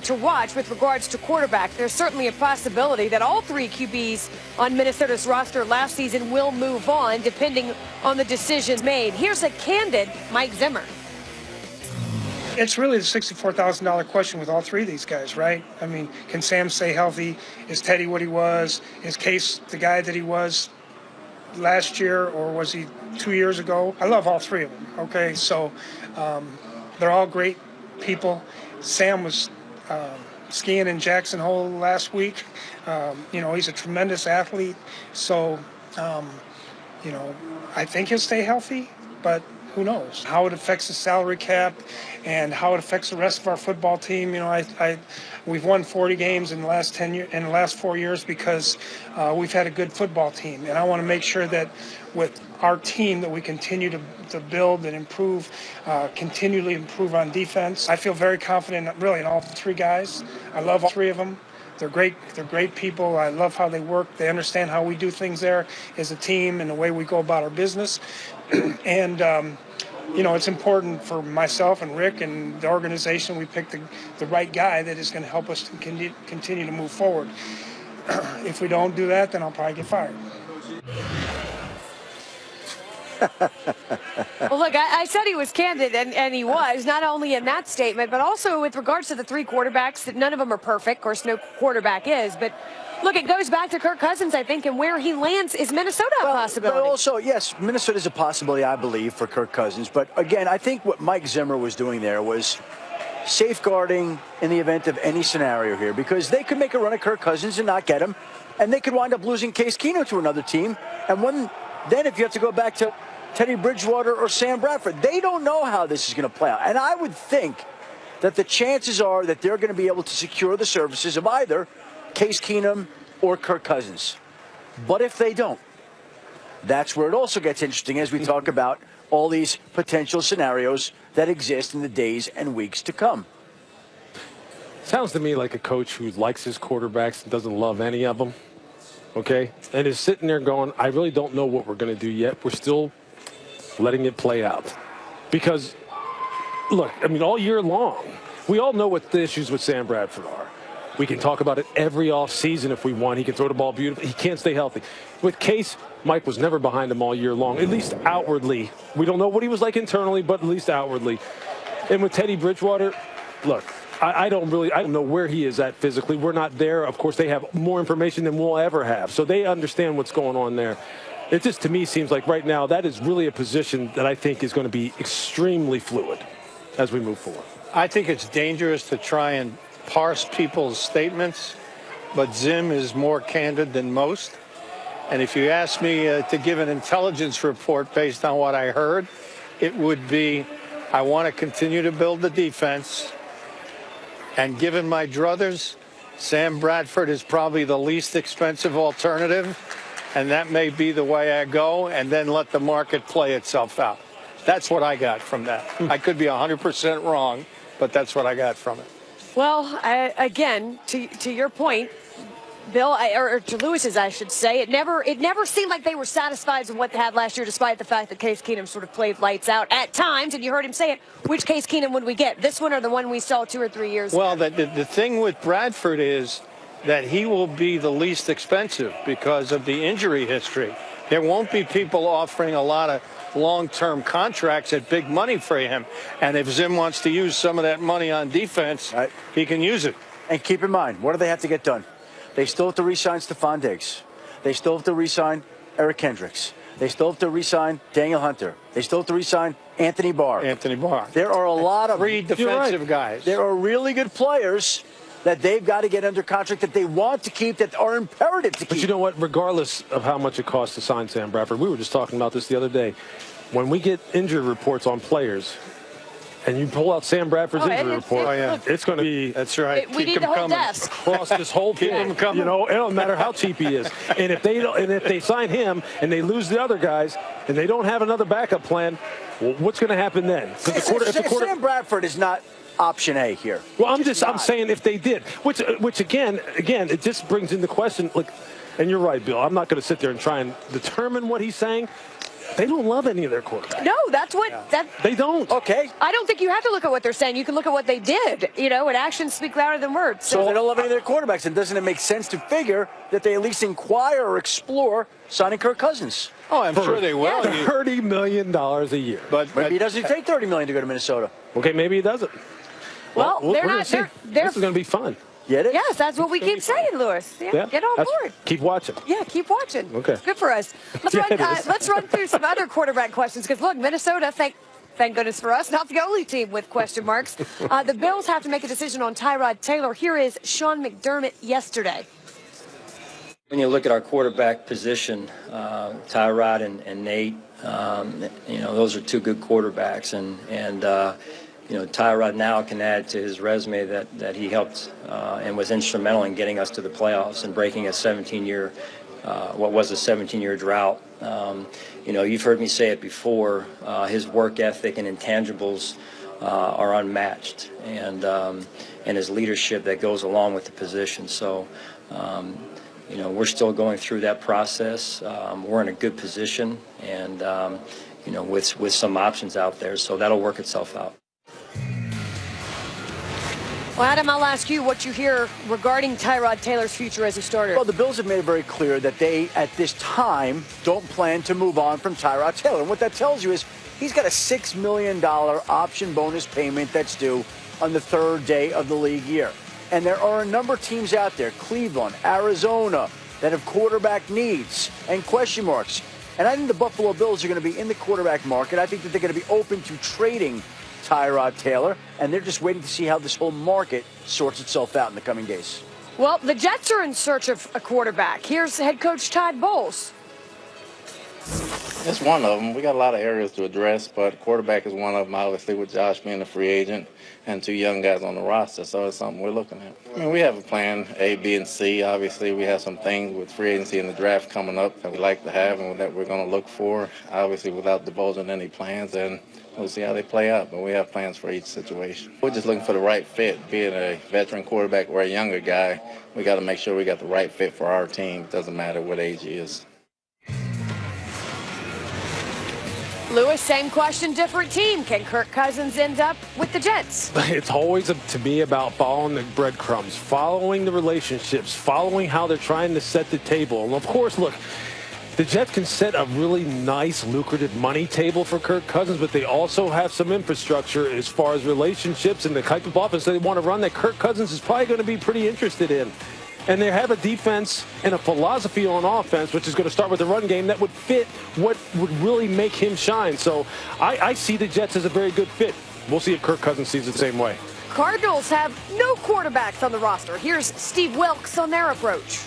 to watch with regards to quarterback. There's certainly a possibility that all three QBs on Minnesota's roster last season will move on, depending on the decisions made. Here's a candid Mike Zimmer. It's really the $64,000 question with all three of these guys, right? I mean, can Sam stay healthy? Is Teddy what he was? Is Case the guy that he was last year, or was he 2 years ago? I love all three of them, okay? So they're all great people. Sam was skiing in Jackson Hole last week. He's a tremendous athlete. So, I think he'll stay healthy, but who knows how it affects the salary cap and how it affects the rest of our football team. We've won 40 games in the last 10 years, in the last 4 years, because we've had a good football team, and I want to make sure that with our team that we continue to build and improve, continually improve on defense. I feel very confident really in all three guys. I love all three of them. They're great. They're great people. I love how they work. They understand how we do things there as a team and the way we go about our business. And it's important for myself and Rick and the organization. We picked the right guy that is going to help us to continue to move forward. If we don't do that, then I'll probably get fired. Well, look, I said he was candid, and he was, not only in that statement, but also with regards to the three quarterbacks, that none of them are perfect. Of course, no quarterback is, but look, it goes back to Kirk Cousins, I think, and where he lands. Is Minnesota a possibility? But also, yes, Minnesota is a possibility, I believe, for Kirk Cousins. But again, I think what Mike Zimmer was doing there was safeguarding in the event of any scenario here, because they could make a run at Kirk Cousins and not get him, and they could wind up losing Case Keenum to another team. And then if you have to go back to Teddy Bridgewater or Sam Bradford, they don't know how this is going to play out. And I would think that the chances are that they're going to be able to secure the services of either Case Keenum or Kirk Cousins. But if they don't, that's where it also gets interesting as we talk about all these potential scenarios that exist in the days and weeks to come. Sounds to me like a coach who likes his quarterbacks and doesn't love any of them, okay? And is sitting there going, I really don't know what we're going to do yet. We're still letting it play out. Because, look, I mean, all year long, we all know what the issues with Sam Bradford are. We can talk about it every offseason if we want. He can throw the ball beautifully. He can't stay healthy. With Case, Mike was never behind him all year long, at least outwardly. We don't know what he was like internally, but at least outwardly. And with Teddy Bridgewater, look, I don't know where he is at physically. We're not there. Of course, they have more information than we'll ever have. So they understand what's going on there. It just, to me, seems like right now that is really a position that I think is going to be extremely fluid as we move forward. I think it's dangerous to try and parse people's statements, but Zim is more candid than most. And if you ask me to give an intelligence report based on what I heard, it would be, I want to continue to build the defense. And given my druthers, Sam Bradford is probably the least expensive alternative. And that may be the way I go, and then let the market play itself out. That's what I got from that. I could be 100% wrong, but that's what I got from it. Well, again, to your point, Bill, or to Lewis's, I should say, it never seemed like they were satisfied with what they had last year, despite the fact that Case Keenum sort of played lights out at times. And you heard him say it. Which Case Keenum would we get? This one or the one we saw 2 or 3 years ago? Well, the thing with Bradford is that he will be the least expensive because of the injury history. There won't be people offering a lot of long-term contracts at big money for him. And if Zim wants to use some of that money on defense, he can use it. And keep in mind, what do they have to get done? They still have to re-sign Stephon Diggs. They still have to re-sign Eric Kendricks. They still have to re-sign Daniel Hunter. They still have to re-sign Anthony Barr. There are a lot of three defensive guys. There are really good players that they've got to get under contract that they want to keep, that are imperative to keep. But you know what? Regardless of how much it costs to sign Sam Bradford, we were just talking about this the other day. When we get injury reports on players, and you pull out Sam Bradford's injury report, it's going to be, that's right. We need the whole desk across this whole thing. It don't matter how cheap he is. And if they sign him and they lose the other guys and they don't have another backup plan, well, what's going to happen then? Sam Bradford is not option A here. Well, I'm saying if they did, which again, it just brings into question, like, and you're right, Bill. I'm not going to sit there and try and determine what he's saying. They don't love any of their quarterbacks. No, that's what They don't. Okay. I don't think you have to look at what they're saying. You can look at what they did, and actions speak louder than words. So they don't love any of their quarterbacks, and doesn't it make sense to figure that they at least inquire or explore signing Kirk Cousins? Oh, I'm sure they will. $30 million a year. But Maybe he doesn't take $30 million to go to Minnesota. Okay, maybe he doesn't. Well, they're we're gonna not. see. They're This is going to be fun. Get it? yes, that's what we keep saying, Lewis. Yeah, get on board. Keep watching. Yeah, keep watching. Okay. Good for us. Yeah, it is. Let's run through some other quarterback questions because, look, Minnesota, thank goodness for us, not the only team with question marks. The Bills have to make a decision on Tyrod Taylor. Here is Sean McDermott yesterday. When you look at our quarterback position, Tyrod and Nate, those are two good quarterbacks, and Tyrod now can add to his resume that he helped and was instrumental in getting us to the playoffs and breaking a 17-year, what was a 17-year drought. You've heard me say it before. His work ethic and intangibles are unmatched, and his leadership that goes along with the position. So. We're still going through that process. We're in a good position, and with some options out there, so that'll work itself out. Well, Adam, I'll ask you what you hear regarding Tyrod Taylor's future as a starter. Well, the Bills have made it very clear that they, at this time, don't plan to move on from Tyrod Taylor. And what that tells you is he's got a $6 million option bonus payment that's due on the third day of the league year. And there are a number of teams out there, Cleveland, Arizona, that have quarterback needs and question marks. And I think the Buffalo Bills are going to be in the quarterback market. I think that they're going to be open to trading Tyrod Taylor, and they're just waiting to see how this whole market sorts itself out in the coming days. Well, the Jets are in search of a quarterback. Here's head coach Todd Bowles. It's one of them. We got a lot of areas to address, but quarterback is one of them, obviously, with Josh being a free agent and two young guys on the roster, so it's something we're looking at. I mean, we have a plan A, B, and C. Obviously, we have some things with free agency and the draft coming up that we like to have and that we're going to look for, obviously without divulging any plans, and we'll see how they play out, but we have plans for each situation. We're just looking for the right fit. Being a veteran quarterback or a younger guy, we got to make sure we got the right fit for our team. It doesn't matter what age he is. Lewis, same question, different team. Can Kirk Cousins end up with the Jets? It's always, to me, about following the breadcrumbs, following the relationships, following how they're trying to set the table. And, of course, look, the Jets can set a really nice, lucrative money table for Kirk Cousins, but they also have some infrastructure as far as relationships and the type of offense they want to run that Kirk Cousins is probably going to be pretty interested in. And they have a defense and a philosophy on offense, which is going to start with the run game, that would fit what would really make him shine. So I see the Jets as a very good fit. We'll see if Kirk Cousins sees it the same way. Cardinals have no quarterbacks on the roster. Here's Steve Wilks on their approach.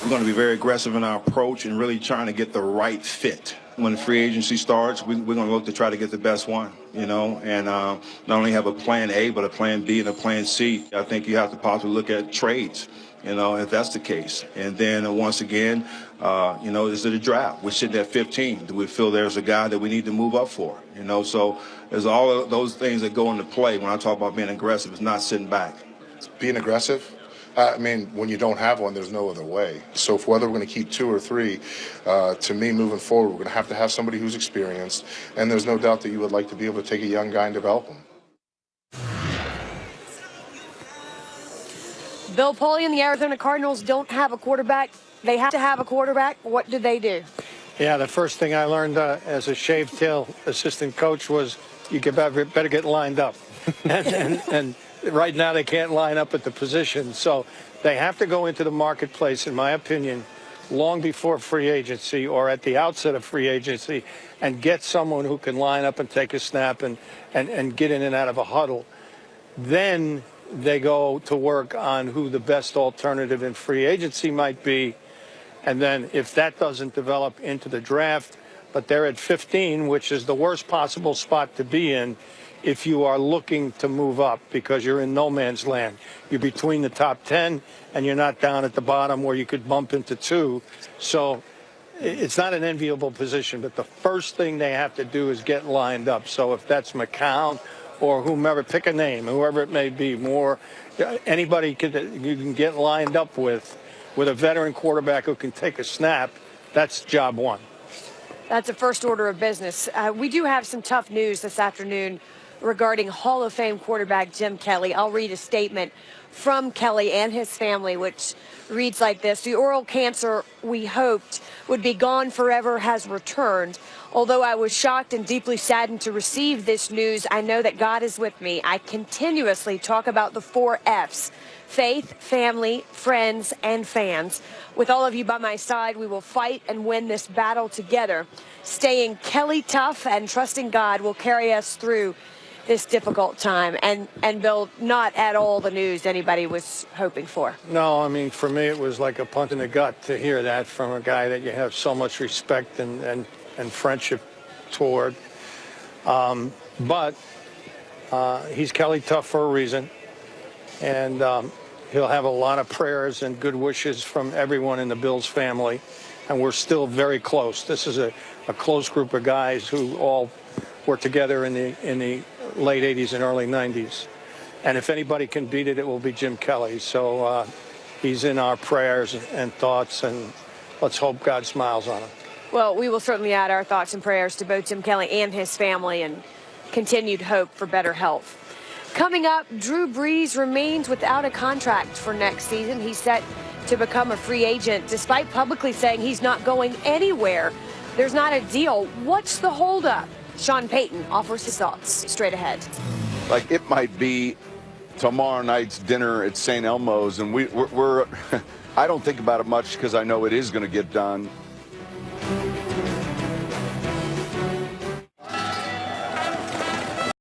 We're going to be very aggressive in our approach and really trying to get the right fit. When free agency starts, we're going to look to try to get the best one, and not only have a plan A, but a plan B and a plan C. I think you have to possibly look at trades, if that's the case. And then once again, is it a draft? We're sitting at 15. Do we feel there's a guy that we need to move up for? So there's all of those things that go into play when I talk about being aggressive. It's not sitting back. Being aggressive? I mean, when you don't have one, there's no other way. So if whether we're going to keep two or three, to me, moving forward, we're going to have somebody who's experienced. And there's no doubt that you would like to be able to take a young guy and develop him. Bill Polian and the Arizona Cardinals don't have a quarterback. They have to have a quarterback. What do they do? Yeah, the first thing I learned as a shaved tail assistant coach was you better get lined up. and right now they can't line up at the position. So they have to go into the marketplace, in my opinion, long before free agency or at the outset of free agency and get someone who can line up and take a snap and get in and out of a huddle. Then they go to work on who the best alternative in free agency might be. And then if that doesn't develop into the draft, but they're at 15, which is the worst possible spot to be in if you are looking to move up, because you're in no man's land. You're between the top 10 and you're not down at the bottom where you could bump into 2. So it's not an enviable position, but the first thing they have to do is get lined up. So if that's McCown or whomever, pick a name, whoever it may be, anybody you can get lined up with a veteran quarterback who can take a snap, that's job one. That's a first order of business. We do have some tough news this afternoon regarding Hall of Fame quarterback Jim Kelly. I'll read a statement from Kelly and his family, which reads like this. The oral cancer we hoped would be gone forever has returned. Although I was shocked and deeply saddened to receive this news, I know that God is with me. I continuously talk about the 4 F's: faith, family, friends, and fans. With all of you by my side, we will fight and win this battle together. Staying Kelly tough and trusting God will carry us through this difficult time. And Bill, not at all the news anybody was hoping for. No, I mean, for me, it was like a punch in the gut to hear that from a guy that you have so much respect and friendship toward. But he's Kelly tough for a reason. And he'll have a lot of prayers and good wishes from everyone in the Bills family. And we're still very close. This is a close group of guys who all were together in the late 80s and early 90s. And if anybody can beat it, it will be Jim Kelly. So he's in our prayers and thoughts, and let's hope God smiles on him. Well, we will certainly add our thoughts and prayers to both Jim Kelly and his family and continued hope for better health. Coming up, Drew Brees remains without a contract for next season. He's set to become a free agent despite publicly saying he's not going anywhere. There's not a deal. What's the holdup? Sean Payton offers his thoughts straight ahead. Like, it might be tomorrow night's dinner at St. Elmo's, and we're I don't think about it much because I know it is going to get done.